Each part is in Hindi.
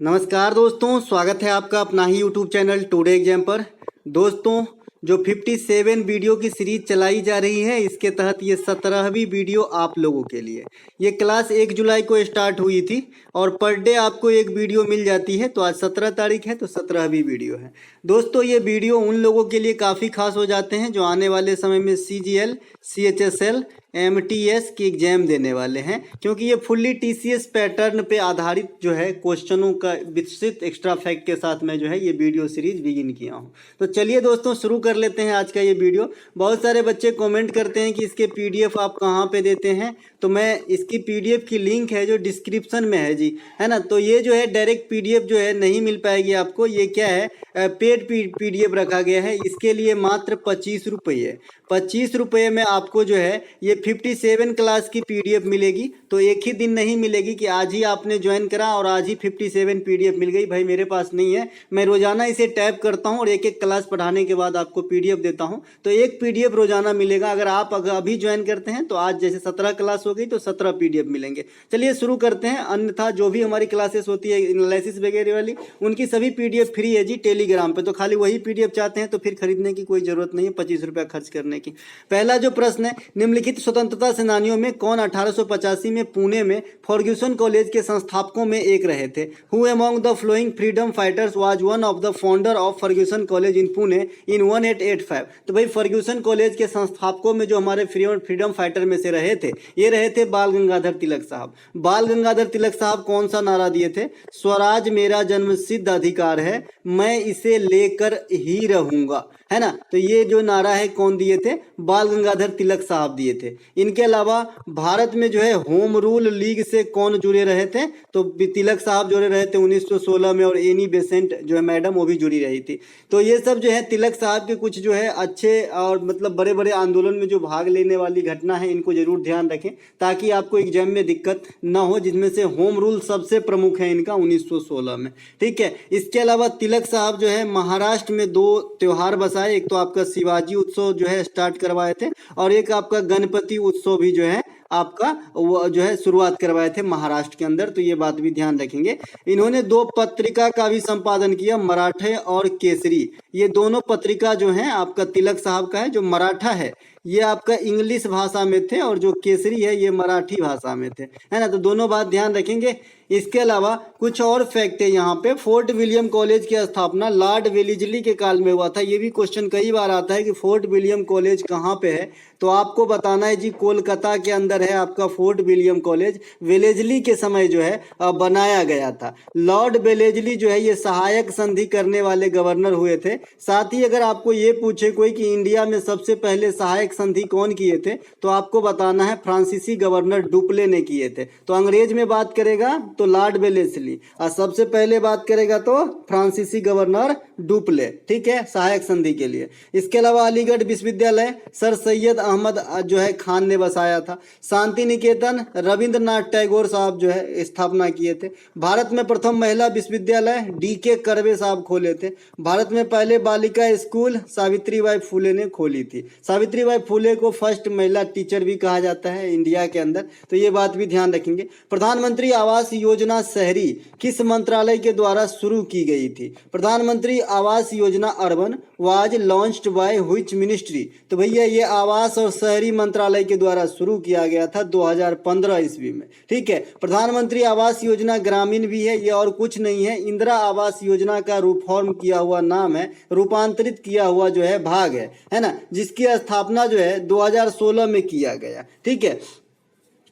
नमस्कार दोस्तों, स्वागत है आपका अपना ही यूट्यूब चैनल टुडे एग्जाम पर। दोस्तों, जो 57 वीडियो की सीरीज चलाई जा रही है, इसके तहत ये 17वीं वीडियो आप लोगों के लिए। ये क्लास 1 जुलाई को स्टार्ट हुई थी और पर डे आपको एक वीडियो मिल जाती है। तो आज 17 तारीख है, तो 17वीं वीडियो है। दोस्तों, ये वीडियो उन लोगों के लिए काफ़ी खास हो जाते हैं जो आने वाले समय में CGL, CHSL, MTS की एग्जाम देने वाले हैं, क्योंकि ये फुल्ली TCS पैटर्न पे आधारित जो है क्वेश्चनों का विस्तृत एक्स्ट्रा फैक्ट के साथ मैं जो है ये वीडियो सीरीज बिगिन किया हूँ। तो चलिए दोस्तों, शुरू कर लेते हैं आज का ये वीडियो। बहुत सारे बच्चे कमेंट करते हैं कि इसके PDF आप कहाँ पे देते हैं, तो मैं इसकी PDF की लिंक है जो डिस्क्रिप्शन में है जी, है ना। तो ये जो है डायरेक्ट PDF जो है नहीं मिल पाएगी आपको। ये क्या है, पेड PDF रखा गया है। इसके लिए मात्र 25 रुपये, 25 रुपये में आपको जो है ये 57 क्लास की PDF मिलेगी। तो एक ही दिन नहीं मिलेगी कि आज ही आपने ज्वाइन करा और आज ही 57 PDF मिल गई। भाई मेरे पास नहीं है, मैं रोजाना इसे टैप करता हूँ और एक एक क्लास पढ़ाने के बाद आपको PDF देता हूँ। तो एक PDF रोजाना मिलेगा। अगर आप अभी ज्वाइन करते हैं तो आज जैसे 17 क्लास हो गई तो 17 PDF मिलेंगे। चलिए शुरू करते हैं। अन्यथा जो भी हमारी क्लासेस होती है एनालिसिस वगैरह वाली, उनकी सभी PDF फ्री है जी टेलीग्राम पे। तो खाली वही PDF चाहते हैं तो फिर खरीदने की कोई जरूरत नहीं है 25 रुपया खर्च करने की। पहला जो प्रश्न है, निम्नलिखित स्वतंत्रता सेनानियों में कौन 1885 में पुणे में फर्ग्यूसन कॉलेज के संस्थापकों में एक रहे थे? Who among the flowing freedom fighters was one of the founder of Fergusson College in Pune in 1885? तो भाई फर्ग्यूसन कॉलेज के संस्थापकों में जो हमारे फ्रीडम फाइटर में से रहे थे, ये रहे थे बाल गंगाधर तिलक साहब। बाल गंगाधर तिलक साहब कौन सा नारा दिए थे? स्वराज मेरा जन्मसिद्ध अधिकार है, मैं इसे लेकर ही रहूंगा, है ना। तो ये जो नारा है कौन दिए थे? बाल गंगाधर तिलक साहब दिए थे। इनके अलावा भारत में जो है होम रूल लीग से कौन जुड़े रहे थे? तो तिलक साहब जुड़े रहे थे 1916 में, और एनी बेसेंट जो है मैडम वो भी जुड़ी रही थी। तो ये सब जो है तिलक साहब के कुछ जो है अच्छे और मतलब बड़े बड़े आंदोलन में जो भाग लेने वाली घटना है, इनको जरूर ध्यान रखें ताकि आपको एग्जाम में दिक्कत ना हो, जिसमें से होम रूल सबसे प्रमुख है इनका 1916 में। ठीक है। इसके अलावा तिलक साहब जो है महाराष्ट्र में 2 त्योहार बसाए। एक तो आपका शिवाजी उत्सव जो है स्टार्ट करवाए थे, और एक आपका गणपति उत्सव भी जो है आपका वो जो है शुरुआत करवाए थे महाराष्ट्र के अंदर। तो ये बात भी ध्यान रखेंगे। इन्होंने 2 पत्रिका का भी संपादन किया, मराठे और केसरी। ये दोनों पत्रिका जो है आपका तिलक साहब का है। जो मराठा है ये आपका इंग्लिश भाषा में थे और जो केसरी है ये मराठी भाषा में थे, है ना। तो दोनों बात ध्यान रखेंगे। इसके अलावा कुछ और फैक्ट है यहाँ पे। फोर्ट विलियम कॉलेज की स्थापना लॉर्ड वेलेस्ली के काल में हुआ था। ये भी क्वेश्चन कई बार आता है कि फोर्ट विलियम कॉलेज कहाँ पे है, तो आपको बताना है जी कोलकाता के अंदर है आपका फोर्ट विलियम कॉलेज। वेलेस्ली के समय जो है बनाया गया था। लॉर्ड वेलेस्ली जो है ये सहायक संधि करने वाले गवर्नर हुए थे। साथ ही अगर आपको ये पूछे कोई कि इंडिया में सबसे पहले सहायक संधि कौन किए थे, तो आपको बताना है फ्रांसीसी गवर्नर डुप्ले ने किए थे। तो अंग्रेज में बात करेगा तो लॉर्ड वेलेस्ली, और सबसे पहले बात करेगा तो फ्रांसीसी गवर्नर डुप्ले। ठीक है, सहायक संधि के लिए। इसके अलावा अलीगढ़ विश्वविद्यालय सर सैयद अहमद जो है खान ने बसाया था। शांति निकेतन रविंद्रनाथ टैगोर साहब जो है स्थापना किए थे। भारत में प्रथम महिला विश्वविद्यालय DK कर्वे साहब खोले थे। भारत में पहले बालिका स्कूल सावित्रीबाई फुले ने खोली थी। सावित्रीबाई फुले को फर्स्ट महिला टीचर भी कहा जाता है इंडिया के अंदर। तो ये बात भी ध्यान रखेंगे। प्रधानमंत्री आवास योजना शहरी किस मंत्रालय के द्वारा शुरू की गई थी? प्रधानमंत्री Awas Yojana urban was launched by which ministry? तो भैया ये आवास और शहरी मंत्रालय के द्वारा शुरू किया गया था 2015 ईस्वी में। ठीक है। प्रधानमंत्री आवास योजना ग्रामीण भी है, ये और कुछ नहीं है, इंदिरा आवास योजना का रूपफॉर्म किया हुआ नाम है, रूपांतरित किया हुआ जो है भाग है ना, जिसकी स्थापना जो है 2016 में किया गया। ठीक है,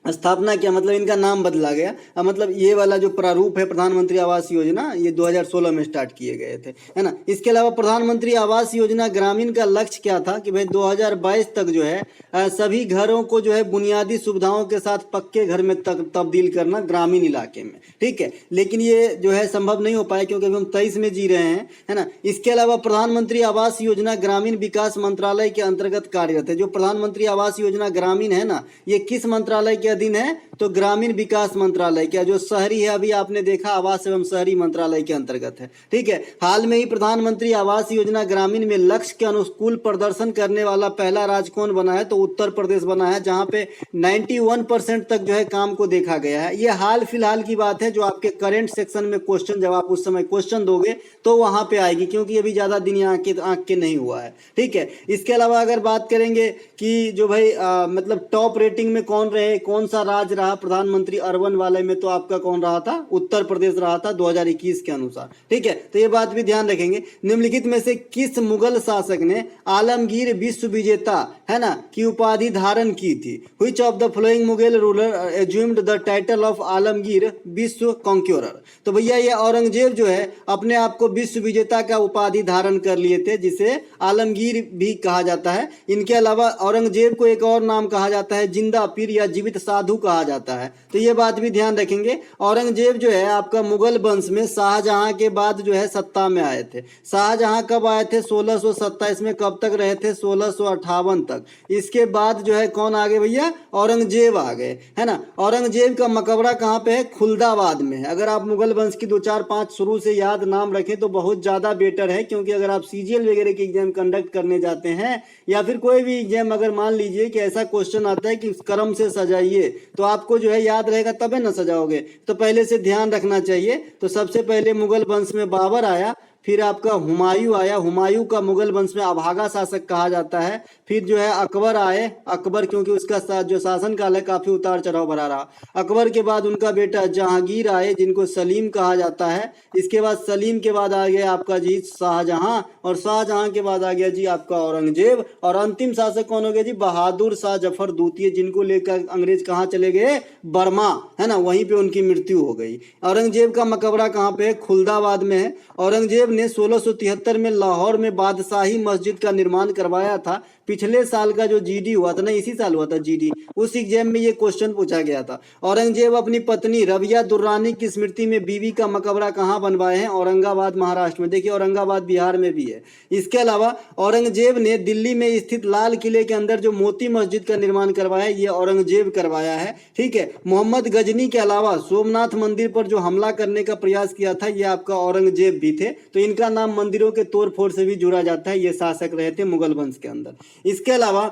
स्थापना क्या मतलब इनका नाम बदला गया। मतलब ये वाला जो प्रारूप है प्रधानमंत्री आवास योजना, ये 2016 में स्टार्ट किए गए थे, है ना। इसके अलावा प्रधानमंत्री आवास योजना ग्रामीण का लक्ष्य क्या था कि भाई 2022 तक जो है सभी घरों को जो है बुनियादी सुविधाओं के साथ पक्के घर में तब्दील करना ग्रामीण इलाके में। ठीक है, लेकिन ये जो है संभव नहीं हो पाया क्योंकि हम 23 में जी रहे हैं, है ना। इसके अलावा प्रधानमंत्री आवास योजना ग्रामीण विकास मंत्रालय के अंतर्गत कार्यरत है। जो प्रधानमंत्री आवास योजना ग्रामीण है ना, ये किस मंत्रालय के अधीन है? तो ग्रामीण विकास मंत्रालय का। जो शहरी है अभी आपने देखा आवास एवं शहरी मंत्रालय के अंतर्गत है। ठीक है, हाल में ही प्रधानमंत्री आवास योजना ग्रामीण में लक्ष्य के अनुकूल प्रदर्शन करने वाला पहला राज्य कौन बना है? तो उत्तर प्रदेश बना है, जहां पे 91% तक जो है काम को देखा गया है। ये हाल फिलहाल की बात है, जो आपके करंट सेक्शन में क्वेश्चन जब आप उस समय क्वेश्चन दोगे तो वहां पे आएगी, क्योंकि अभी ज्यादा दिन आंक के नहीं हुआ है। ठीक है, इसके अलावा अगर बात करेंगे कि जो भाई मतलब टॉप रेटिंग में कौन रहे, कौन सा राज्य रहा प्रधानमंत्री अर्बन वाले में, तो आपका कौन रहा था? उत्तर प्रदेश रहा था 2021 के अनुसार। ठीक है, तो ये बात भी ध्यान रखेंगे। निम्नलिखित में से किस मुगल शासक ने आलमगीर विश्व विजेता है ना की उपाधि धारण की थी? Which of the following Mughal ruler assumed the title of Alamgir विश्व कॉन्क्योरर? तो भैया ये औरंगजेब जो है अपने आप को विश्व विजेता का उपाधि धारण कर लिए थे, जिसे आलमगीर भी कहा जाता है। इनके अलावा औरंगजेब को एक और नाम कहा जाता है जिंदा पीर या जीवित साधु कहा जाता है। तो ये बात भी ध्यान रखेंगे। औरंगजेब जो है आपका मुगल वंश में शाहजहां के बाद जो है सत्ता में आए थे। शाहजहां कब आए थे? 1627 में। कब तक रहे थे? 1658 तक। इसके बाद जो है कौन आ गए भैया? औरंगजेब आ गए, है ना। औरंगजेब का मकबरा कहाँ पे है? खुलदाबाद में है। अगर आप मुगल वंश की 2 4 5 शुरू से याद नाम रखें तो बहुत ज्यादा बेटर है, क्योंकि अगर आप सीजीएल वगैरह की एग्जाम कंडक्ट करने जाते हैं या फिर कोई भी एग्जाम अगर मान लीजिए कि ऐसा क्वेश्चन आता है कि क्रम से सजाइए, तो आपको जो है याद रहेगा तबे ना सजाओगे। तो पहले से ध्यान रखना चाहिए। तो सबसे पहले मुगल वंश में बाबर आया, फिर आपका हुमायूं आया। हुमायूं का मुगल वंश में अभागा शासक कहा जाता है। फिर जो है अकबर आए। अकबर क्योंकि उसका जो शासन काल है काफी उतार चढ़ाव भरा रहा। अकबर के बाद उनका बेटा जहांगीर आए, जिनको सलीम कहा जाता है। इसके बाद सलीम के बाद आ गया आपका जी शाहजहां, और शाहजहां के बाद आ गया जी आपका औरंगजेब, और अंतिम शासक कौन हो गया जी? बहादुर शाह जफर द्वितीय, जिनको लेकर अंग्रेज कहाँ चले गए? बर्मा, है ना। वहीं पे उनकी मृत्यु हो गई। औरंगजेब का मकबरा कहाँ पे है? खुलदाबाद में है। औरंगजेब ने 1673 में लाहौर में बादशाही मस्जिद का निर्माण करवाया था। पिछले साल का जो जीडी हुआ था ना, इसी साल हुआ था जीडी, उस एग्जाम में ये क्वेश्चन पूछा गया था। औरंगजेब अपनी पत्नी रबिया दुर्रानी की स्मृति में बीवी का मकबरा कहाँ बनवाए हैं? औरंगाबाद महाराष्ट्र में। देखिए औरंगाबाद बिहार में भी है। इसके अलावा औरंगजेब ने दिल्ली में स्थित लाल किले के अंदर जो मोती मस्जिद का निर्माण करवाया है, ये औरंगजेब करवाया है। ठीक है, मोहम्मद गजनी के अलावा सोमनाथ मंदिर पर जो हमला करने का प्रयास किया था, ये आपका औरंगजेब भी थे। तो इनका नाम मंदिरों के तोड़ फोड़ से भी जुड़ा जाता है। ये शासक रहे थे मुगल वंश के अंदर। इसके अलावा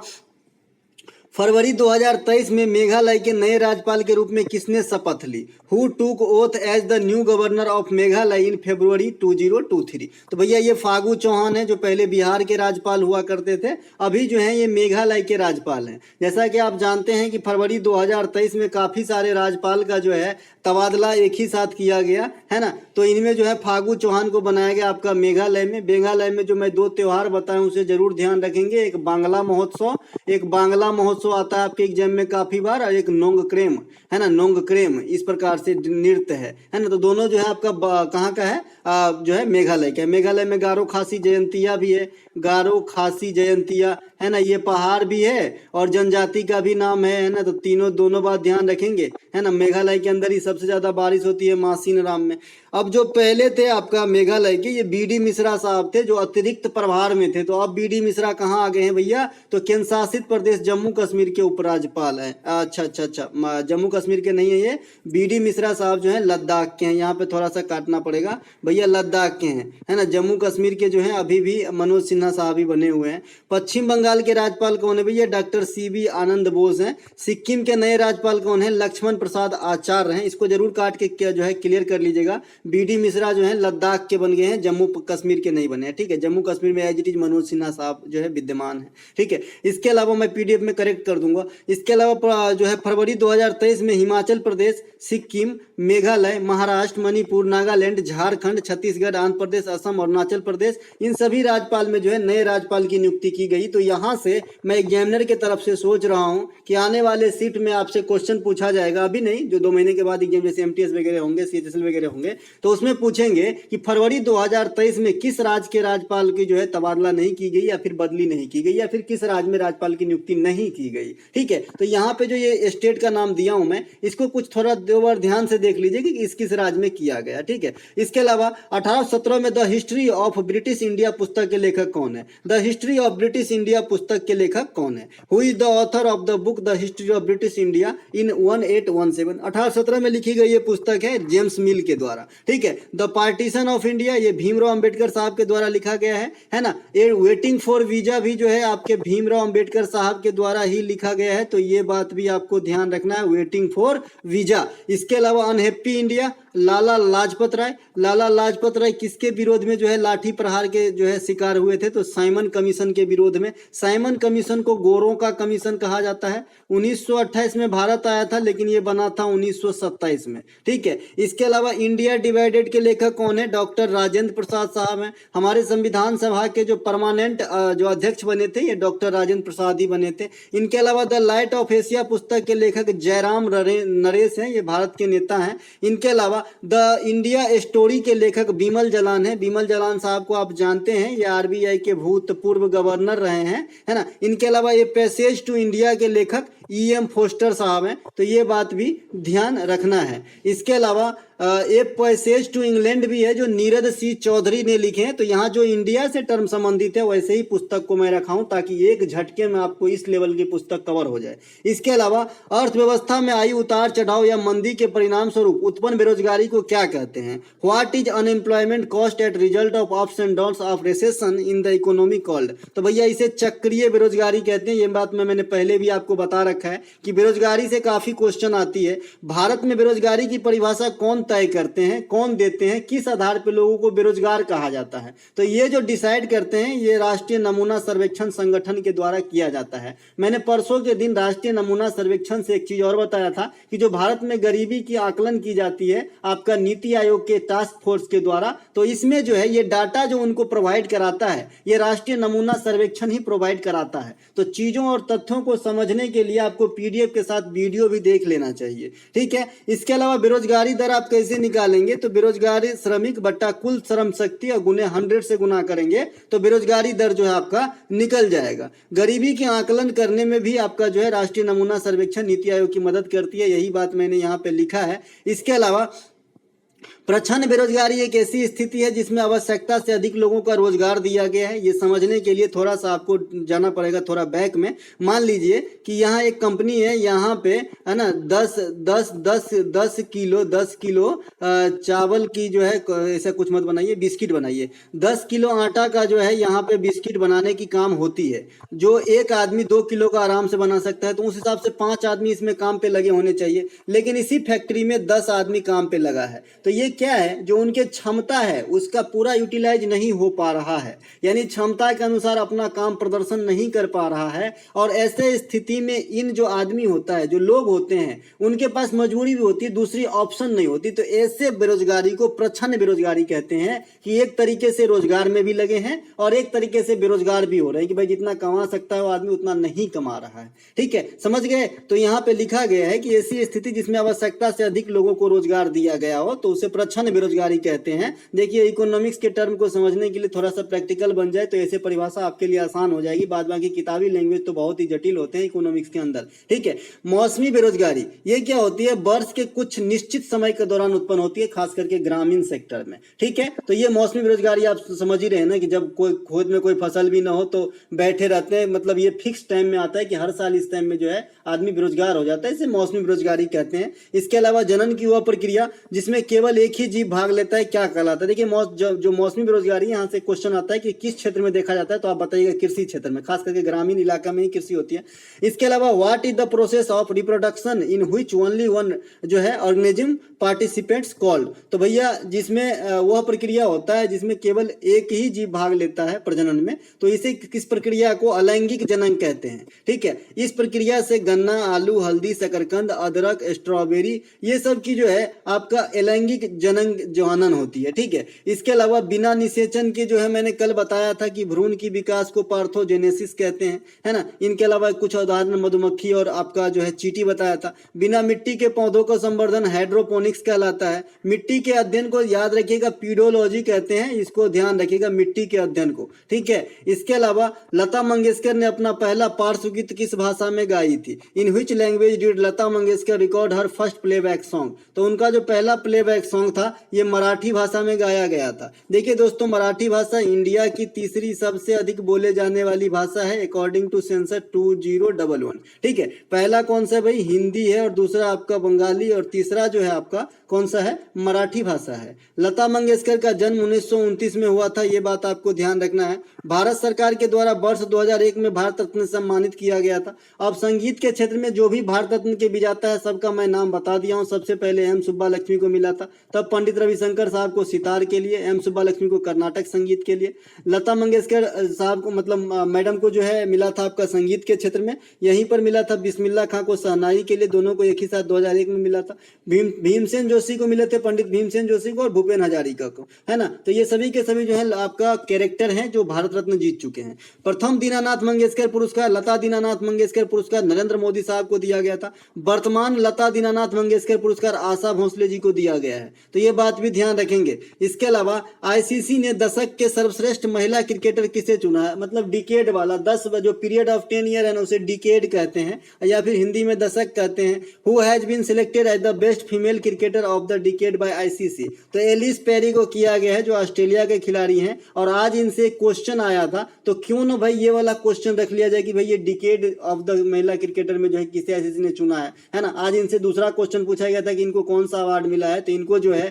फरवरी 2023 में मेघालय के नए राज्यपाल के रूप में किसने शपथ ली? Who took oath as the new governor of Meghalaya in February 2023? तो भैया ये फागू चौहान है, जो पहले बिहार के राज्यपाल हुआ करते थे, अभी जो है ये मेघालय के राज्यपाल हैं। जैसा कि आप जानते हैं कि फरवरी 2023 में काफी सारे राज्यपाल का जो है तबादला एक ही साथ किया गया, है ना। तो इनमें जो है फागू चौहान को बनाया गया आपका मेघालय में। मेघालय में जो मैं 2 त्योहार बताया उसे जरूर ध्यान रखेंगे। एक बांग्ला महोत्सव आता है आपके एग्जाम में काफी बार, और एक नोंगक्रेम, है ना। नोंगक्रेम इस प्रकार से नृत्य है ना। तो दोनों जो है आपका कहाँ का है? जो है मेघालय का। मेघालय में गारो खासी जयंतिया भी है। गारो खासी जयंतिया, है ना। ये पहाड़ भी है और जनजाति का भी नाम है ना। तो दोनों बात ध्यान रखेंगे, है ना। मेघालय के अंदर ही सबसे ज्यादा बारिश होती है मासिनराम में। अब जो पहले थे आपका मेघालय के, ये बीडी मिश्रा साहब थे, जो अतिरिक्त प्रभार में थे। तो अब बीडी मिश्रा कहाँ आ गए हैं भैया? तो केंद्र शासित प्रदेश जम्मू कश्मीर के उपराज्यपाल है। अच्छा, जम्मू कश्मीर के नहीं है ये। बीडी मिश्रा साहब जो है लद्दाख के हैं। यहाँ पे थोड़ा सा काटना पड़ेगा भैया, लद्दाख के हैं, है ना। जम्मू कश्मीर के जो है अभी भी मनोज सिन्हा साहब ही बने हुए हैं। पश्चिम बंगाल के राज्यपाल कौन है भैया? डॉक्टर सीबी आनंद बोस हैं। सिक्किम के नए राज्यपाल कौन है? लक्ष्मण प्रसाद आचार्य हैं। इसको जरूर काट के जो है क्लियर कर लीजिएगा। बीडी मिश्रा जो है लद्दाख के बन गए हैं, जम्मू कश्मीर के नहीं बने हैं। ठीक है, जम्मू कश्मीर में as it is Manoj Sinha sahab जो है विद्यमान है। ठीक है, इसके अलावा मैं पीडीएफ में करेक्ट कर दूंगा। इसके अलावा जो है फरवरी 2023 में हिमाचल प्रदेश, सिक्किम, मेघालय, महाराष्ट्र, मणिपुर, नागालैंड, झारखंड, छत्तीसगढ़, आंध्र प्रदेश, असम और अरुणाचल प्रदेश, इन सभी राज्यपाल में जो है नए राज्यपाल की नियुक्ति की गई। तो यहाँ से मैं एग्जामिनर के तरफ से सोच रहा हूँ कि आने वाले शिफ्ट में आपसे क्वेश्चन पूछा जाएगा, अभी नहीं, जो 2 महीने के बाद एग्जाम जैसे एमटीएस वगैरह होंगे, सीएचएसएल वगैरह होंगे, तो उसमें पूछेंगे कि फरवरी 2023 में किस राज्य के राज्यपाल की जो है तबादला नहीं की गई या फिर बदली नहीं की गई, या फिर किस राज्य में राज्यपाल की नियुक्ति नहीं की की गई। ठीक है, तो यहाँ पे जो ये स्टेट का नाम दिया हूं मैं, इसको कुछ थोड़ा दो बार ध्यान से देख लीजिए कि किस राज्य में किया गया। ठीक है, इसके अलावा 1817 में the history of British India पुस्तक के लेखक कौन है? The history of British India पुस्तक के लेखक कौन है? Who is the author of the book the history of British India in 1817? 1817 में लिखी गई ये पुस्तक है जेम्स मिल के द्वारा। ठीक है, द पार्टीशन ऑफ इंडिया ये भीमराव अंबेडकर साहब के द्वारा लिखा गया है ना। ये वेटिंग फॉर वीजा भी जो है आपके भीमराव अंबेडकर साहब के द्वारा ही लिखा गया है, तो ये बात भी आपको ध्यान रखना है, वेटिंग फॉर वीजा। इसके अलावा अनहैप्पी इंडिया लाला लाजपत राय। लाला लाजपत राय किसके विरोध में जो है लाठी प्रहार के जो है शिकार हुए थे? तो साइमन कमीशन के विरोध में। साइमन कमीशन को गोरों का कमीशन कहा जाता है। 1928 में भारत आया था, लेकिन ये बना था 1927 में। ठीक है, इसके अलावा इंडिया डिवाइडेड के लेखक कौन है? डॉक्टर राजेंद्र प्रसाद साहब हैं। हमारे संविधान सभा के जो परमानेंट जो अध्यक्ष बने थे, ये डॉक्टर राजेंद्र प्रसाद ही बने थे। इनके अलावा द लाइट ऑफ एशिया पुस्तक के लेखक जयराम नरेश हैं, ये भारत के नेता हैं। इनके अलावा द इंडिया स्टोरी के लेखक बिमल जलान है। बिमल जलान साहब को आप जानते हैं, ये आरबीआई के भूतपूर्व गवर्नर रहे हैं, है ना। इनके अलावा ये पैसेज टू इंडिया के लेखक E.M. फोस्टर साहब हैं, तो ये बात भी ध्यान रखना है। इसके अलावा ए पैसेज टू इंग्लैंड भी है, जो नीरज सी चौधरी ने लिखे हैं। तो यहाँ जो इंडिया से टर्म संबंधित है वैसे ही पुस्तक को मैं रखा हूं, ताकि एक झटके में आपको इस लेवल की पुस्तक कवर हो जाए। इसके अलावा अर्थव्यवस्था में आई उतार चढ़ाव या मंदी के परिणाम स्वरूप उत्पन्न बेरोजगारी को क्या कहते हैं? What is unemployment cost at result of ups and downs of recession in the economy called? तो भैया इसे चक्रीय बेरोजगारी कहते हैं। ये बात मैंने पहले भी आपको बता रखा है कि बेरोजगारी से काफी क्वेश्चन आती है। भारत में बेरोजगारी की परिभाषा कौन तय करते हैं, कौन देते हैं, किस आधार पर लोगों को बेरोजगार कहा जाता है? तो ये जो डिसाइड करते हैं, ये राष्ट्रीय नमूना सर्वेक्षण संगठन के द्वारा किया जाता है। मैंने परसों के दिन राष्ट्रीय नमूना सर्वेक्षण से एक चीज और बताया था कि जो भारत में गरीबी की आकलन की जाती है आपका नीति आयोग के टास्क फोर्स के द्वारा, तो इसमें जो है ये डाटा जो उनको प्रोवाइड कराता है, ये राष्ट्रीय नमूना सर्वेक्षण ही प्रोवाइड कराता है। तो चीजों और तथ्यों को समझने के लिए आपको पीडीएफ के साथ वीडियो भी देख लेना चाहिए। ठीक है, इसके अलावा बेरोजगारी दर आप कैसे निकालेंगे? तो बेरोजगारी श्रमिक बट्टा कुल श्रम शक्ति और गुने 100 से गुना करेंगे तो बेरोजगारी दर जो है आपका निकल जाएगा। गरीबी के आकलन करने में भी आपका जो है राष्ट्रीय नमूना सर्वेक्षण नीति आयोग की मदद करती है, यही बात मैंने यहाँ पे लिखा है। इसके अलावा प्रच्छन्न बेरोजगारी एक ऐसी स्थिति है जिसमें आवश्यकता से अधिक लोगों का रोजगार दिया गया है। ये समझने के लिए थोड़ा सा आपको जाना पड़ेगा थोड़ा बैक में। मान लीजिए कि यहाँ एक कंपनी है, यहाँ पे है ना 10 किलो चावल की जो है, ऐसा कुछ मत बनाइए, बिस्किट बनाइए। 10 किलो आटा का जो है यहाँ पे बिस्किट बनाने की काम होती है, जो एक आदमी 2 किलो का आराम से बना सकता है। तो उस हिसाब से 5 आदमी इसमें काम पे लगे होने चाहिए, लेकिन इसी फैक्ट्री में 10 आदमी काम पे लगा है। तो ये क्या है, जो उनके क्षमता है उसका पूरा यूटिलाइज नहीं हो पा रहा है, यानी क्षमता के अनुसार अपना काम प्रदर्शन नहीं कर पा रहा है। और ऐसे स्थिति में इन जो आदमी होता है, जो लोग होते हैं, उनके पास मजबूरी भी होती है, दूसरी ऑप्शन नहीं होती। तो ऐसे बेरोजगारी को प्रच्छन्न बेरोजगारी कहते हैं कि एक तरीके से रोजगार में भी लगे हैं और एक तरीके से बेरोजगार भी हो रहे हैं कि भाई जितना कमा सकता है वो आदमी उतना नहीं कमा रहा है। ठीक है, समझ गए? तो यहाँ पे लिखा गया है कि ऐसी स्थिति जिसमें आवश्यकता से अधिक लोगों को रोजगार दिया गया हो तो उसे प्रच्छन्न बेरोजगारी कहते हैं। देखिए, इकोनॉमिक्स के टर्म को समझने के लिए थोड़ा सा प्रैक्टिकल बन जाए तो ऐसे परिभाषा आपके लिए आसान हो जाएगी। बाद बाकी किताबी लैंग्वेज तो बहुत ही जटिल होते हैं इकोनॉमिक्स के अंदर। ठीक है, मौसमी बेरोजगारी ये क्या होती है? वर्ष के कुछ निश्चित समय के दौरान उत्पन्न होती है, खास करके ग्रामीण सेक्टर में। ठीक है, तो ये मौसमी बेरोजगारी आप समझ ही रहे हैं ना कि जब कोई खोज में कोई फसल भी ना हो तो बैठे रहते हैं, मतलब ये फिक्स टाइम में आता है कि हर साल इस टाइम में जो है आदमी बेरोजगार हो जाता है, इसे मौसमी बेरोजगारी कहते हैं। इसके अलावा जनन की वह प्रक्रिया जिसमें केवल एक ही जीव भाग लेता है क्या कहलाता है? देखिए, जो मौसमी बेरोजगारी, यहाँ से क्वेश्चन आता है कि किस क्षेत्र में देखा जाता है, तो आप बताइएगा कृषि क्षेत्र में, खास करके ग्रामीण इलाका में ही कृषि होती है। इसके अलावा what is the process of reproduction in which only one जो है ऑर्गेनिज्म पार्टिसिपेट्स कॉल्ड? तो भैया जिसमें वह प्रक्रिया होता है जिसमें केवल एक ही जीव भाग लेता है प्रजनन में, तो इसे किस प्रक्रिया को अलैंगिक जनन कहते हैं। ठीक है, इस प्रक्रिया से गन्ना, आलू, हल्दी, शकरकंद, अदरक, स्ट्रॉबेरी, ये सब की जो है आपका अलैंगिक जनन होती है, ठीक है। इसके अलावा बिना निषेचन के जो है मैंने कल बताया था कि भ्रूण की विकास को पार्थोजेनेसिस कहते हैं, है ना। इनके अलावा कुछ उदाहरण मधुमक्खी और आपका जो है चींटी बताया था। बिना मिट्टी के पौधों का संवर्धन हाइड्रोपोनिक्स कहलाता है। मिट्टी के अध्ययन को याद रखिएगा पीडोलॉजी कहते हैं, इसको ध्यान रखिएगा मिट्टी के अध्ययन को, ठीक है। इसके अलावा लता मंगेशकर ने अपना पहला पार्श्वगीत किस भाषा में गाई थी? In which language did Lata Mangeshkar record her first playback song? तो उनका जो पहला प्लेबैक सॉन्ग था ये मराठी भाषा में गाया गया था। देखिए दोस्तों, मराठी भाषा इंडिया की तीसरी सबसे अधिक बोले जाने वाली भाषा है अकॉर्डिंग टू सेंसस 2011, ठीक है। पहला कौन सा भाई? हिंदी है, और दूसरा आपका बंगाली, और तीसरा जो है आपका कौन सा है? मराठी भाषा है। लता मंगेशकर का जन्म 1929 में हुआ था, ये बात आपको ध्यान रखना है। भारत सरकार के द्वारा वर्ष 2001 में भारत रत्न से सम्मानित किया गया था। अब संगीत के क्षेत्र में जो भी भारत रत्न के विजेता है सबका मैं नाम बता दिया हूँ। सबसे पहले एम सुब्बालक्ष्मी को मिला था, तब पंडित रविशंकर साहब को सितार के लिए, एम सुब्बालक्ष्मी को कर्नाटक संगीत के लिए, लता मंगेशकर साहब को मतलब मैडम को जो है मिला था आपका संगीत के क्षेत्र में, यहीं पर मिला था बिस्मिल्लाह खां को शहनाई के लिए, दोनों को एक ही साथ 2001 में मिला था। भीमसेन जोशी को मिले थे, पंडित भीमसेन जोशी को, और भूपेन हजारिका को, है ना। तो ये सभी के सभी जो है आपका कैरेक्टर हैं जो भारत रत्न जीत चुके हैं। प्रथम दीनानाथ मंगेशकर पुरस्कार, लता दीनानाथ मंगेशकर पुरस्कार नरेंद्र मोदी साहब को दिया गया था। वर्तमान लता दीनानाथ मंगेशकर पुरस्कार आशा भोसले जी को दिया गया है, तो ये बात भी ध्यान रखेंगे। इसके अलावा आईसीसी ने दशक के सर्वश्रेष्ठ महिला क्रिकेटर किसे चुना है? मतलब डिकेड वाला, 10 जो पीरियड ऑफ 10 ईयर है ना उसे डिकेड कहते हैं, या फिर हिंदी में दशक कहते हैं। Who has been selected as the best female cricketer of the decade by ICC? तो एलिस पेरी को किया गया है जो ऑस्ट्रेलिया के खिलाड़ी हैं। और आज इनसे एक क्वेश्चन आया था, तो क्यों ना भाई ये वाला क्वेश्चन रख लिया जाए कि भाई ये डिकेड ऑफ द महिला क्रिकेटर में जो है किसे आईसीसी ने चुना है ना। आज इनसे दूसरा क्वेश्चन पूछा गया था कि इनको कौन सा अवार्ड मिला है, तो इनको जो है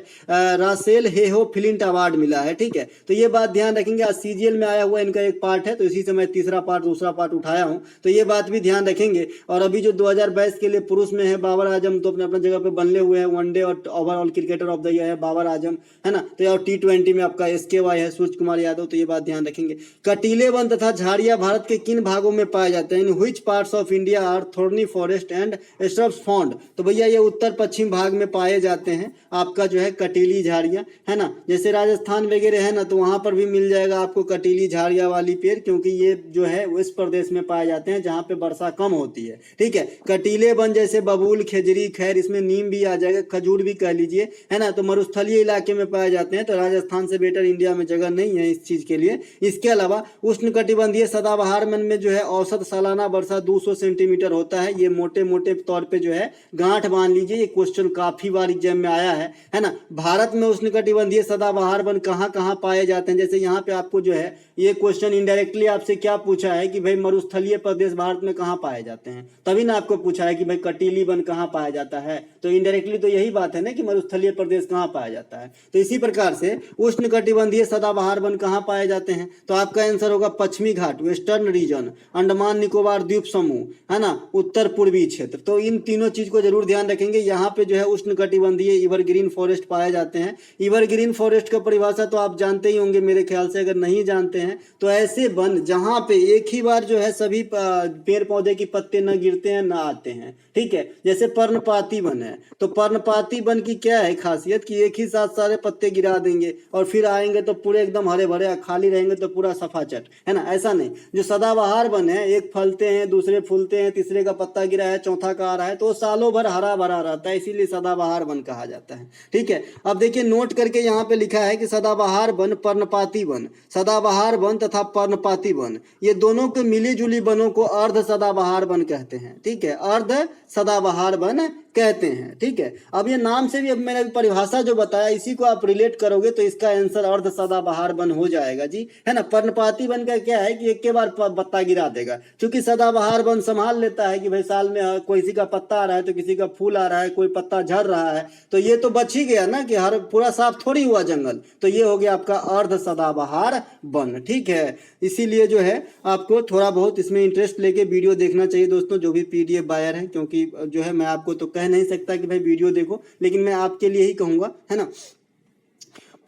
रासेल हेहो फ्लिंट अवार्ड मिला है, ठीक है। तो ये बात ध्यान रखेंगे। आज सीजीएल में आया हुआ इनका एक पार्ट है, तो इसी से मैं तीसरा पार्ट दूसरा पार्ट उठाया हूं, तो ये बात भी ध्यान रखेंगे। और अभी जो 2022 के लिए पुरुष में है बाबर आजम, तो अपने अपने जगह पे बनले हुए हैं, वनडे और overall cricketer of the year है बाबर आजम, है ना। तो और T20 में आपका SKY है सूर्य कुमार यादव, तो ये बात ध्यान रखेंगे। कटीले वन तथा झाड़ियां भारत के किन भागों में पाए जाते हैं? In which parts of India are thorny forest and shrubs found? तो भैया ये उत्तर पश्चिम भाग में पाए जाते हैं आपका जो है कटीली झाड़ियां, है ना। जैसे राजस्थान वगैरह है ना, तो वहां पर भी मिल जाएगा आपको कटीली झाड़ियां वाली पेड़, क्योंकि ये जो है उस प्रदेश में पाए जाते हैं जहां पे वर्षा कम होती है, ठीक है। कटीले वन जैसे बबूल, खेजरी, खैर, इसमें नीम भी आ जाएगा, खजूर भी कह लीजिए, है ना। तो मरुस्थलीय इलाके में पाए जाते हैं, तो राजस्थान से बेटर इंडिया में जगह नहीं है इस चीज के लिए। इसके अलावा उष्णकटिबंधीय सदाबहार वन में जो है औसत सालाना वर्षा 200 सेंटीमीटर होता है। ये मोटे मोटे तौर पे जो है गांठ बांध लीजिए, ये क्वेश्चन काफी बार एग्जाम में आया है ना। भारत में उष्णकटिबंधीय सदाबहार वन कहाँ कहाँ पाए जाते हैं? जैसे यहाँ पे आपको जो है ये क्वेश्चन इनडायरेक्टली आपसे क्या पूछा है कि भाई मरुस्थलीय प्रदेश भारत में कहाँ पाए जाते हैं, तभी ना आपको पूछा है कि भाई कटीली वन कहाँ पाया जाता है। तो इनडायरेक्टली तो यही बात है ना कि मरुस्थलीय प्रदेश कहाँ पाया जाता है। तो इसी प्रकार से उष्णकटिबंधीय सदाबहार वन कहाँ पाए जाते हैं? तो आपका आंसर होगा पश्चिमी घाट, वेस्टर्न रीजन, अंडमान निकोबार द्वीप समूह, है ना, उत्तर पूर्वी क्षेत्र। तो इन तीनों चीज को जरूर ध्यान रखेंगे। यहाँ पे जो है उष्णकटिबंधीय एवरग्रीन फॉरेस्ट पाए जाते हैं। एवरग्रीन फॉरेस्ट का परिभाषा तो आप जानते ही होंगे मेरे ख्याल से, अगर नहीं जानते हैं तो ऐसे वन जहां पे एक ही बार जो है सभी पेड़ पौधे की पत्ते न गिरते हैं न आते हैं, ठीक है। जैसे पर्णपाती वन है, तो पर्णपाती वन की क्या है खासियत कि एक ही साथ सारे पत्ते गिरा देंगे और फिर आएंगे तो पूरे एकदम हरे भरे, खाली रहेंगे तो पूरा सफाचट, है ना। ऐसा नहीं। जो सदाबहार वन है, एक फलते हैं, दूसरे फूलते हैं, तीसरे का पत्ता गिरा है, चौथा का आ रहा है, तो सालों भर हरा भरा रहता है, इसीलिए सदाबहार वन कहा जाता है, ठीक है। अब देखिए नोट करके यहाँ पे लिखा है कि सदाबहार वन, पर्णपाती वन, सदाबहार वन तथा पर्णपाती वन, ये दोनों के मिली जुली वनों को अर्ध सदाबहार वन कहते हैं, ठीक है। अर्ध सदाबहार वन कहते हैं, ठीक है। अब ये नाम से भी, अब मैंने परिभाषा जो बताया इसी को आप रिलेट करोगे तो इसका आंसर अर्ध सदाबहार वन हो जाएगा जी, है ना। पर्णपाती वन का क्या है कि एक के बार पत्ता गिरा देगा, क्योंकि सदाबहार वन संभाल लेता है कि भाई साल में किसी का पत्ता आ रहा है तो किसी का फूल आ रहा है, कोई पत्ता झड़ रहा है, तो ये तो बच ही गया ना कि हर पूरा साफ थोड़ी हुआ जंगल। तो ये हो गया आपका अर्ध सदाबहार वन, ठीक है। इसीलिए जो है आपको थोड़ा बहुत इसमें इंटरेस्ट लेके वीडियो देखना चाहिए दोस्तों, जो भी PDF बायर है, क्योंकि जो है मैं आपको तो कह नहीं सकता कि भाई वीडियो देखो, लेकिन मैं आपके लिए ही कहूंगा, है ना।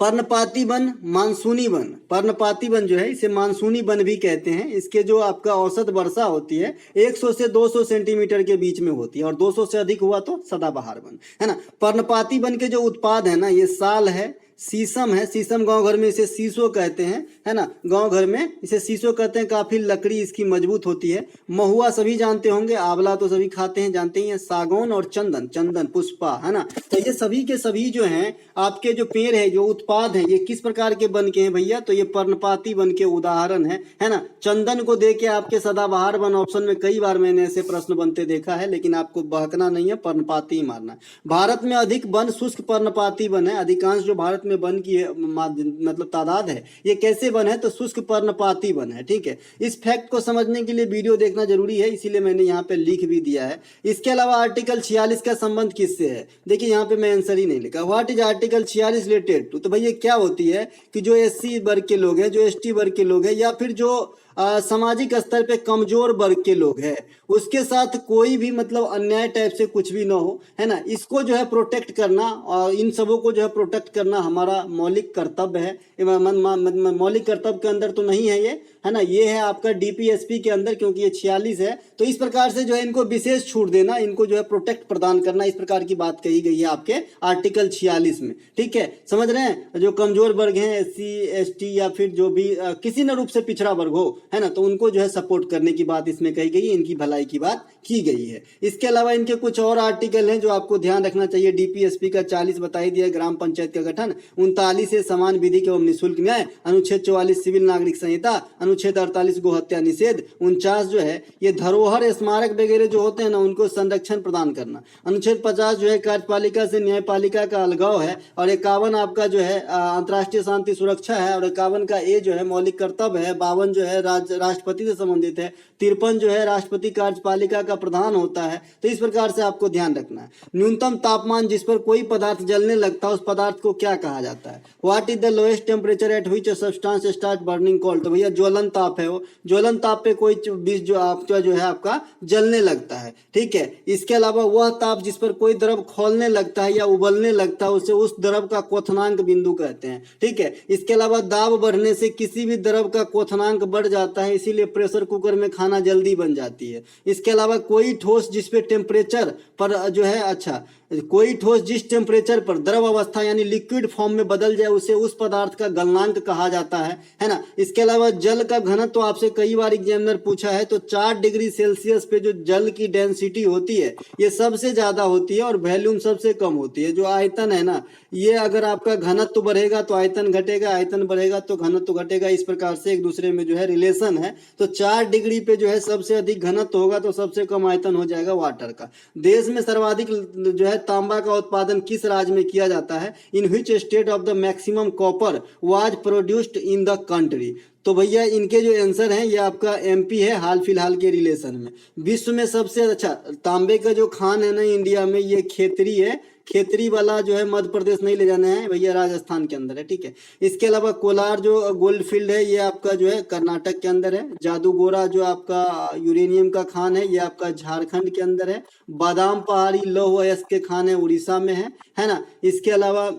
पर्णपाती वन, मानसूनी वन। पर्णपाती वन जो है इसे मानसूनी वन भी कहते हैं। इसके जो आपका औसत वर्षा होती है 100 से 200 सेंटीमीटर के बीच में होती है, और 200 से अधिक हुआ तो सदाबहार वन है ना। पर्णपाती वन के जो उत्पाद है ना, ये साल है, शीशम है, शीशम गांव घर में इसे शीशो कहते हैं, है ना, गांव घर में इसे शीशो कहते हैं। काफी लकड़ी इसकी मजबूत होती है। महुआ सभी जानते होंगे, आंवला तो सभी खाते हैं, जानते ही हैं। सागौन और चंदन, चंदन पुष्पा, है ना। तो ये सभी के सभी जो हैं आपके जो पेड़ है, जो उत्पाद हैं, ये किस प्रकार के वन के हैं भैया? तो ये पर्णपाती वन के उदाहरण है ना। चंदन को देके आपके सदाबहार वन ऑप्शन में कई बार मैंने ऐसे प्रश्न बनते देखा है, लेकिन आपको बहकना नहीं है, पर्णपाती ही मारना है। भारत में अधिक वन शुष्क पर्णपाती वन है। अधिकांश जो भारत में वन की मतलब तादाद है, ये कैसे वन है? तो शुष्क पर्णपाती वन है, ठीक है। इस फैक्ट को समझने के लिए वीडियो देखना जरूरी है, इसीलिए मैंने यहाँ पे लिख भी दिया है। इसके अलावा आर्टिकल 46 का संबंध किससे है? देखिए यहाँ पे मैं आंसर ही नहीं लिखा। What is article 46 related to? तो भैया क्या होती है कि जो SC वर्ग के लोग हैं, जो ST वर्ग के लोग हैं, या फिर जो सामाजिक स्तर पे कमजोर वर्ग के लोग हैं, उसके साथ कोई भी मतलब अन्याय टाइप से कुछ भी ना हो, है ना, इसको जो है प्रोटेक्ट करना, और इन सबों को जो है प्रोटेक्ट करना हमारा मौलिक कर्तव्य है। मौलिक कर्तव्य के अंदर तो नहीं है ये, है ना, ये है आपका DPSP के अंदर, क्योंकि ये 46 है। तो इस प्रकार से जो है इनको विशेष छूट देना, इनको जो है प्रोटेक्ट प्रदान करना, इस प्रकार की बात कही गई है आपके आर्टिकल 46 में, ठीक है। समझ रहे हैं? जो कमजोर वर्ग हैं, SC ST या फिर जो भी किसी न रूप से पिछड़ा वर्ग हो, है ना, तो उनको जो है सपोर्ट करने की बात इसमें कही गई है, इनकी भलाई की बात की गई है। इसके अलावा इनके कुछ और आर्टिकल हैं जो आपको ध्यान रखना चाहिए। DPSP का 40 बता ही दिया, ग्राम पंचायत का गठन। 39 है समान विधिक एवं निःशुल्क न्याय। अनुच्छेद 44 सिविल नागरिक संहिता। अनुच्छेद 48 गो हत्या निषेध। 49 जो है ये धरोहर स्मारक वगैरह जो होते हैं ना, उनको संरक्षण प्रदान करना। अनुच्छेद 50 जो है कार्यपालिका से न्यायपालिका का अलगाव है। और 51 आपका जो है अंतर्राष्ट्रीय शांति सुरक्षा है। और 51 का A जो है मौलिक कर्तव्य है। 52 जो है राष्ट्रपति से संबंधित है। 53 जो है राष्ट्रपति कार्यपालिका का प्रधान होता है। तो इस प्रकार से आपको ध्यान रखना है। न्यूनतम तापमान जिस पर कोई पदार्थ जलने लगता है, उस पदार्थ को क्या कहा जाता है? What is the lowest temperature at which substance start burning coal? तो भैया ज्वलन ताप है वो। ज्वलन ताप पे कोई बीज जो आपका जो है आपका जलने लगता है, ठीक है। इसके अलावा वह ताप जिस पर कोई द्रव खौलने लगता है या उबलने लगता है, उसे उस द्रव का क्वथनांक बिंदु कहते हैं, ठीक है। इसके अलावा दाब बढ़ने से किसी भी द्रव का क्वथनांक बढ़ जाता है, इसीलिए प्रेशर कुकर में खाना जल्दी बन जाती है। इसके अलावा कोई ठोस जिस पे टेम्परेचर पर जो है कोई ठोस जिस टेम्परेचर पर द्रव अवस्था यानी लिक्विड फॉर्म में बदल जाए, उसे उस पदार्थ का गलनांक कहा जाता है ना। इसके अलावा जल का घनत्व तो आपसे कई बार एग्जामिनर पूछा है, तो 4 डिग्री सेल्सियस पे जो जल की डेंसिटी होती है ये सबसे ज्यादा होती है और वॉल्यूम सबसे कम होती है। जो आयतन है ना, ये अगर आपका घनत्व बढ़ेगा तो आयतन घटेगा, आयतन बढ़ेगा तो घनत्व घटेगा। इस प्रकार से एक दूसरे में जो है रिलेशन है। तो 4 डिग्री पे जो है सबसे अधिक घनत्व होगा तो सबसे कम आयतन हो जाएगा वाटर का। देश में सर्वाधिक जो है तांबा का उत्पादन किस राज्य में किया जाता है? In which state of the maximum copper was produced in the country? तो भैया इनके जो आंसर हैं ये आपका MP है हाल फिलहाल के रिलेशन में। विश्व में सबसे अच्छा तांबे का जो खान है ना इंडिया में, ये खेतरी है। खेतरी वाला जो है मध्य प्रदेश नहीं ले जाना है भैया, राजस्थान के अंदर है, ठीक है। इसके अलावा कोलार जो गोल्ड फील्ड है, ये आपका जो है कर्नाटक के अंदर है। जादूगोरा जो आपका यूरेनियम का खान है, ये आपका झारखंड के अंदर है। बादाम पहाड़ी लौह अयस्क के खान है, उड़ीसा में है ना। इसके अलावा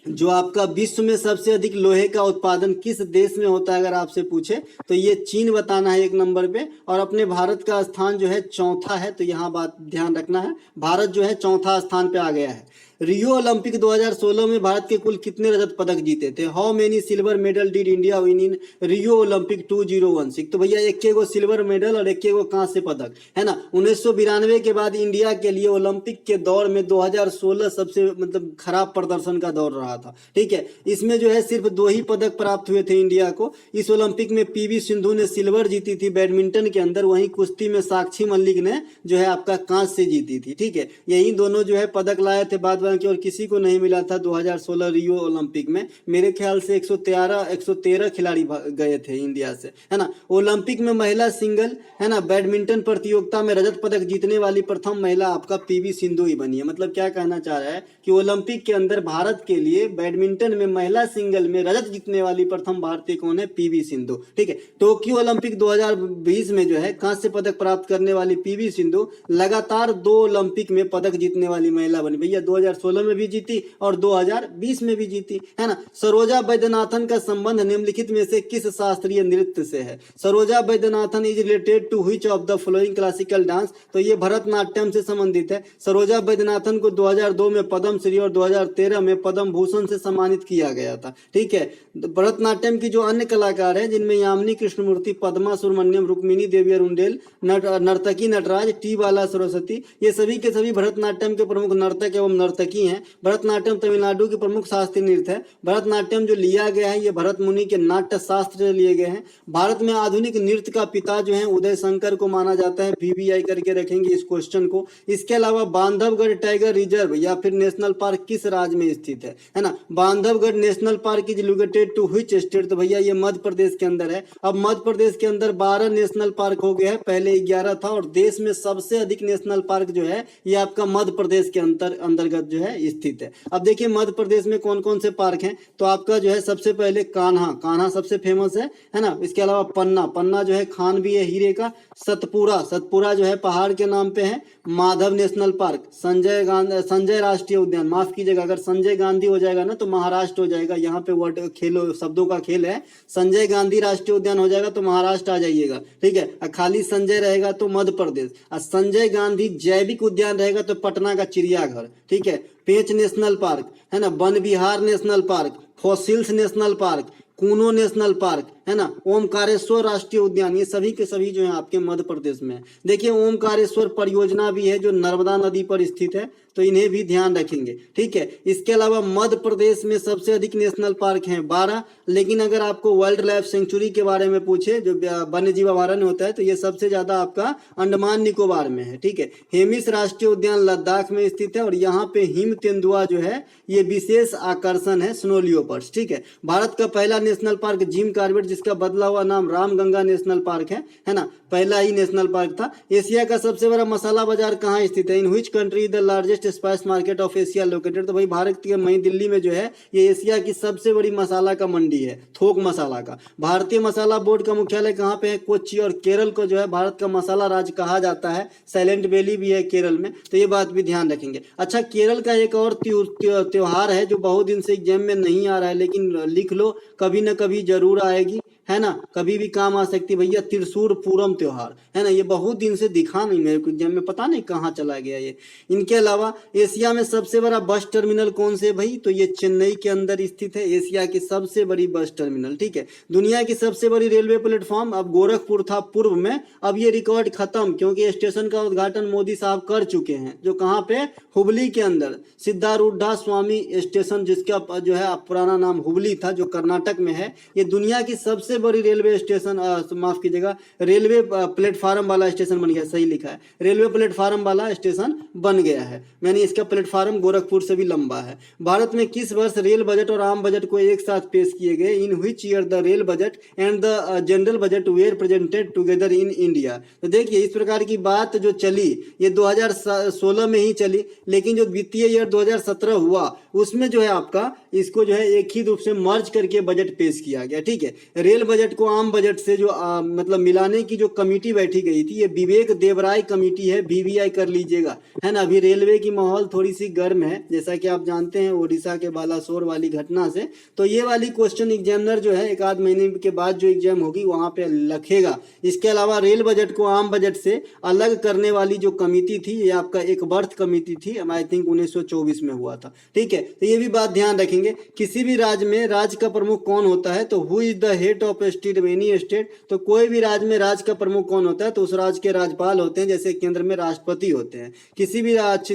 जो आपका विश्व में सबसे अधिक लोहे का उत्पादन किस देश में होता है अगर आपसे पूछे, तो ये चीन बताना है 1 नंबर पे। और अपने भारत का स्थान जो है 4था है, तो यहाँ बात ध्यान रखना है, भारत जो है 4था स्थान पे आ गया है। रियो ओलंपिक 2016 में भारत के कुल कितने रजत पदक जीते थे? How many silver medal did India win in Rio Olympic 2016? तो भैया 1 सिल्वर मेडल और 1 कांस्य पदक, है ना। 1992 के बाद इंडिया के लिए ओलंपिक के दौर में 2016 सबसे मतलब खराब प्रदर्शन का दौर रहा था, ठीक है। इसमें जो है सिर्फ 2 ही पदक प्राप्त हुए थे इंडिया को। इस ओलंपिक में PV सिंधु ने सिल्वर जीती थी बैडमिंटन के अंदर, वहीं कुश्ती में साक्षी मलिक ने जो है आपका कांस्य जीती थी, ठीक है। यही दोनों जो है पदक लाए थे बाद की, और किसी को नहीं मिला था 2016 रियो ओलंपिक में। मेरे ख्याल से 113 खिलाड़ी गए थे इंडिया से, है ना। ओलंपिक में महिला सिंगल, है ना, बैडमिंटन प्रतियोगिता में रजत पदक जीतने वाली प्रथम महिला आपका PV सिंधु ही बनी है। मतलब क्या कहना चाह रहा है कि ओलंपिक के अंदर भारत के लिए बैडमिंटन में महिला सिंगल में रजत जीतने वाली प्रथम भारतीय कौन है? PV सिंधु, ठीक है। टोक्यो ओलंपिक 2020 में जो है कांस्य पदक प्राप्त करने वाली PV सिंधु लगातार 2 ओलंपिक में पदक जीतने वाली महिला बनी। भैया 2016 में भी जीती और 2020 में भी जीती, है ना। सरोजा वैद्यनाथन का संबंध निम्नलिखित में से किस शास्त्रीय नृत्य से है? Saroja Vaidyanathan is related to which of the following classical dance? तो ये भरतनाट्यम से संबंधित है। सरोजा वैद्यनाथन को 2002 में पद्म श्री और 2013 में पद्म भूषण से सम्मानित किया गया था, ठीक है। भरतनाट्यम की जो अन्य कलाकार हैं जिनमें यामिनी कृष्णमूर्ति, पद्मा सुब्रमण्यम, रुक्मिणी देवी अरुंडेल, नर्तकी नटराज, टी बाला सरस्वती, ये सभी के सभी भरतनाट्यम के प्रमुख नर्तक एवं नर्तकी हैं। भरतनाट्यम तमिलनाडु की प्रमुख शास्त्रीय नृत्य है। भरतनाट्यम जो लिया गया है ये भरत मुनि के नाट्य शास्त्र से लिए गए हैं। भारत में आधुनिक नृत्य का पिता जो है उदय शंकर को माना जाता है, VVI करके रखेंगे इस क्वेश्चन को। इसके अलावा बांधवगढ़ टाइगर रिजर्व या फिर नेशनल पार्क किस राज्य में स्थित है ना। Bandhavgarh national park is located to which state? तो भैया ये मध्य प्रदेश के अंदर है। अब मध्य प्रदेश के अंदर 12 नेशनल पार्क हो गया है, पहले 11 था, और देश में सबसे अधिक नेशनल पार्क जो है ये आपका मध्य प्रदेश के अंतर्गत जो है स्थित है। अब देखिए मध्य प्रदेश में कौन कौन से पार्क हैं, तो आपका जो है सबसे पहले कान्हा सबसे फेमस है ना। इसके अलावा पन्ना जो है खान भी है हीरे का। सतपुरा जो है पहाड़ के नाम पे है। माधव नेशनल पार्क, संजय राष्ट्रीय उद्यान, माफ कीजिएगा अगर संजय गांधी हो जाएगा ना तो महाराष्ट्र हो जाएगा, यहाँ पे वर्ड खेलो शब्दों का खेल है। संजय गांधी राष्ट्रीय उद्यान हो जाएगा तो महाराष्ट्र आ जाइएगा, ठीक है। खाली संजय रहेगा तो मध्य प्रदेश, और संजय गांधी जैविक उद्यान रहेगा तो पटना का चिड़ियाघर, ठीक है। पेंच नेशनल पार्क है ना, Van Vihar national park, fossils national park, Kuno national park है ना, ओमकारेश्वर राष्ट्रीय उद्यान, ये सभी के सभी जो है आपके मध्य प्रदेश में है। देखिए ओमकारेश्वर परियोजना भी है जो नर्मदा नदी पर स्थित है, तो इन्हें भी ध्यान रखेंगे, ठीक है। इसके अलावा मध्य प्रदेश में सबसे अधिक नेशनल पार्क हैं 12, लेकिन अगर आपको वाइल्ड लाइफ सेंचुरी के बारे में पूछे जो वन्य जीव अभयारण्य होता है तो ये सबसे ज्यादा आपका अंडमान निकोबार में है, ठीक है। हेमिस राष्ट्रीय उद्यान लद्दाख में स्थित है और यहाँ पे हिम तेंदुआ जो है ये विशेष आकर्षण है, स्नो लियोपर्ड्स, ठीक है। भारत का पहला नेशनल पार्क जिम कॉर्बेट, जिसका बदला हुआ नाम रामगंगा नेशनल पार्क है ना, पहला ही नेशनल पार्क था। एशिया का सबसे बड़ा मसाला बाजार कहाँ स्थित है? In which country the largest spice market of Asia located? तो भाई भारत के नई दिल्ली में जो है ये एशिया की सबसे बड़ी मसाला का मंडी है, थोक मसाला का। भारतीय मसाला बोर्ड का मुख्यालय कहाँ पे है? कोच्चि। और केरल को जो है भारत का मसाला राज्य कहा जाता है, साइलेंट वैली भी है केरल में, तो ये बात भी ध्यान रखेंगे। अच्छा, केरल का एक और त्योहार है जो बहुत दिन से एग्जाम में नहीं आ रहा है, लेकिन लिख लो कभी न कभी जरूर आएगी, है ना, कभी भी काम आ सकती है भैया, त्रिशूर पूरम त्योहार, है ना। ये बहुत दिन से दिखा नहीं मेरे को एग्जाम में, पता नहीं कहाँ चला गया ये। इनके अलावा एशिया में सबसे बड़ा बस टर्मिनल कौन से भाई? तो ये चेन्नई के अंदर स्थित है, एशिया की सबसे बड़ी बस टर्मिनल, ठीक है। दुनिया की सबसे बड़ी रेलवे प्लेटफॉर्म, अब गोरखपुर था पूर्व में, अब ये रिकॉर्ड खत्म क्योंकि स्टेशन का उद्घाटन मोदी साहब कर चुके हैं, जो कहाँ पे? हुबली के अंदर सिद्धारूढ़ा स्वामी स्टेशन, जिसका जो है पुराना नाम हुबली था, जो कर्नाटक में है। ये दुनिया की सबसे बड़ी रेलवे स्टेशन, माफ कीजिएगा, रेलवे प्लेटफार्म वाला स्टेशन बन गया, सही लिखा है, रेलवे प्लेटफार्म वाला स्टेशन बन गया है, यानी इसका प्लेटफार्म गोरखपुर से भी लंबा है। भारत में किस वर्ष रेल बजट और आम बजट को एक साथ पेश किए गए? In which year the rail budget and the general budget were presented together in India? तो देखिए इस प्रकार की बात जो चली ये 2016 में ही चली, लेकिन जो वित्तीय ईयर 2017 हुआ उसमें जो है आपका इसको जो है एक ही रूप से मर्ज करके बजट पेश किया गया, ठीक है। रेल बजट को आम बजट से जो मतलब मिलाने की जो कमेटी बैठी गई थी, ये विवेक देवराय कमेटी है, VVI कर लीजिएगा, है ना। अभी रेलवे की माहौल थोड़ी सी गर्म है, जैसा कि आप जानते हैं ओडिशा के बालासोर वाली घटना से, तो ये वाली क्वेश्चन एग्जामिनर जो है एक आध महीने के बाद जो एग्जाम होगी वहां पे लिखेगा। इसके अलावा रेल बजट को आम बजट से अलग करने वाली जो कमेटी थी ये आपका एक बर्थ कमेटी थी, आई थिंक 1924 में हुआ था, ठीक है। तो ये भी बात ध्यान रखेंगे। किसी भी राज्य में राज्य का प्रमुख कौन होता है? तो who is the head of state of any state? तो कोई भी राज्य में राज्य का प्रमुख कौन होता है? तो उस राज्य के राज्यपाल होते हैं, जैसे केंद्र में राष्ट्रपति होते हैं। किसी भी राज्य,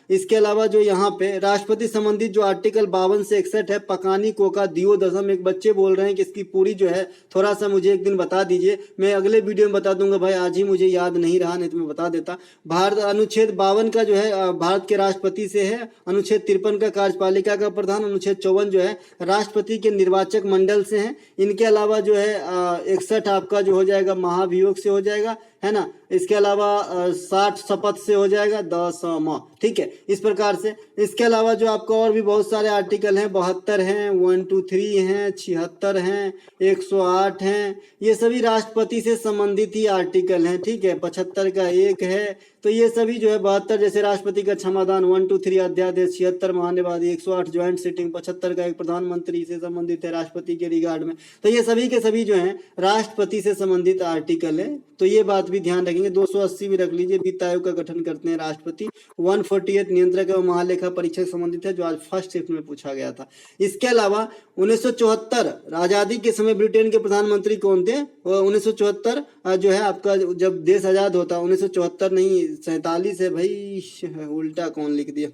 इसके अलावा जो यहाँ पे राष्ट्रपति संबंधित जो आर्टिकल 52 से 61 है, पकानी कोका दियो दसम, एक बच्चे बोल रहे हैं कि इसकी पूरी जो है थोड़ा सा मुझे एक दिन बता दीजिए, मैं अगले वीडियो में बता दूंगा भाई, आज ही मुझे याद नहीं रहा, नहीं तो मैं बता देता। भारत अनुच्छेद 52 का जो है भारत के राष्ट्रपति से है, अनुच्छेद 53 का कार्यपालिका का प्रधान, अनुच्छेद 54 जो है राष्ट्रपति के निर्वाचक मंडल से है। इनके अलावा जो है 61 आपका जो हो जाएगा महाभियोग से हो जाएगा, है ना। इसके अलावा 60 शपथ से हो जाएगा, दशम, ठीक है, इस प्रकार से। इसके अलावा जो आपका और भी बहुत सारे आर्टिकल हैं, 72 हैं, 123 हैं, 76 हैं, 108 हैं, ये सभी राष्ट्रपति से संबंधित ही आर्टिकल हैं, ठीक है। 75 का एक है, तो ये सभी जो है 72 जैसे राष्ट्रपति का क्षमादान, 123 अध्यादेश, 76 महान्यवादी, 108 ज्वाइंट सिटिंग, 75 का एक प्रधानमंत्री से संबंधित है राष्ट्रपति के रिगार्ड में। तो ये सभी के सभी जो हैं राष्ट्रपति से संबंधित आर्टिकल है, तो ये बात भी ध्यान रखेंगे। 280 भी रख लीजिए, वित्त आयोग का गठन करते हैं राष्ट्रपति। 148 नियंत्रक एवं महालेखा परीक्षक से संबंधित है, जो आज फर्स्ट शिफ्ट में पूछा गया था। इसके अलावा 1974 आजादी के समय ब्रिटेन के प्रधानमंत्री कौन थे? 1974 जो है आपका जब देश आजाद होता, 1974 नहीं 47 है भाई, उल्टा कौन लिख दिया,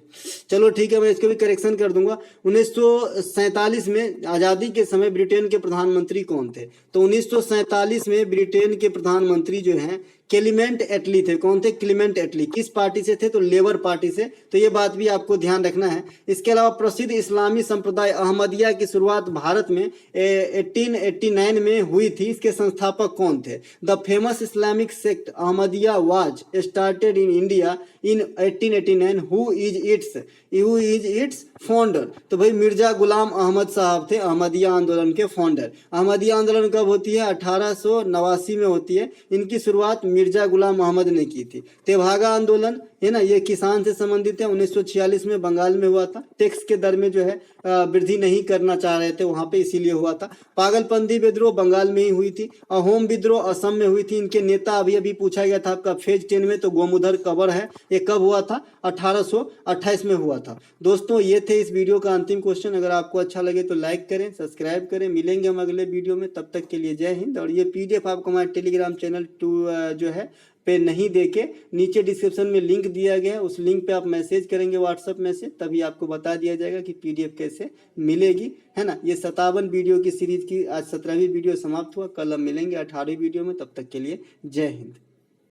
चलो ठीक है, मैं इसको भी करेक्शन कर दूंगा। 1947 में आजादी के समय ब्रिटेन के प्रधानमंत्री कौन थे? तो 1947 में ब्रिटेन के प्रधानमंत्री जो हैं क्लेमेंट एटली थे। कौन थे? क्लेमेंट एटली। किस पार्टी से थे? तो लेबर पार्टी से। तो ये बात भी आपको ध्यान रखना है। इसके अलावा प्रसिद्ध इस्लामी संप्रदाय अहमदिया की शुरुआत भारत में 1889 में हुई थी। इसके संस्थापक कौन थे? The famous Islamic sect Ahmadiyya was started in India in 1889। Who is it's founder? तो भाई मिर्जा गुलाम अहमद साहब थे अहमदिया आंदोलन के फाउंडर। अहमदिया आंदोलन कब होती है? 1889 में होती है। इनकी शुरुआत मिर्जा गुलाम अहमद ने की थी। तेभागा आंदोलन है ना, ये किसान से संबंधित है, 1946 में बंगाल में हुआ था। टैक्स के दर में जो है वृद्धि नहीं करना चाह रहे थे वहां पे, इसीलिए हुआ था। पागलपंथी विद्रोह बंगाल में ही हुई थी। अहोम विद्रोह असम में हुई थी। इनके नेता अभी अभी पूछा गया था आपका फेज 10 में, तो गोमुधर कबर है। ये कब हुआ था? 1828 में हुआ था। दोस्तों ये थे इस वीडियो का अंतिम क्वेश्चन। अगर आपको अच्छा लगे तो लाइक करें, सब्सक्राइब करें। मिलेंगे हम अगले वीडियो में, तब तक के लिए जय हिंद। और ये पीडीएफ आपको हमारे टेलीग्राम चैनल जो है पे नहीं देके नीचे डिस्क्रिप्शन में लिंक दिया गया है, उस लिंक पे आप मैसेज करेंगे व्हाट्सएप में से, तभी आपको बता दिया जाएगा कि पीडीएफ कैसे मिलेगी, है ना। ये 57 वीडियो की सीरीज की आज 17वीं वीडियो समाप्त हुआ। कल हम मिलेंगे 18वीं वीडियो में, तब तक के लिए जय हिंद।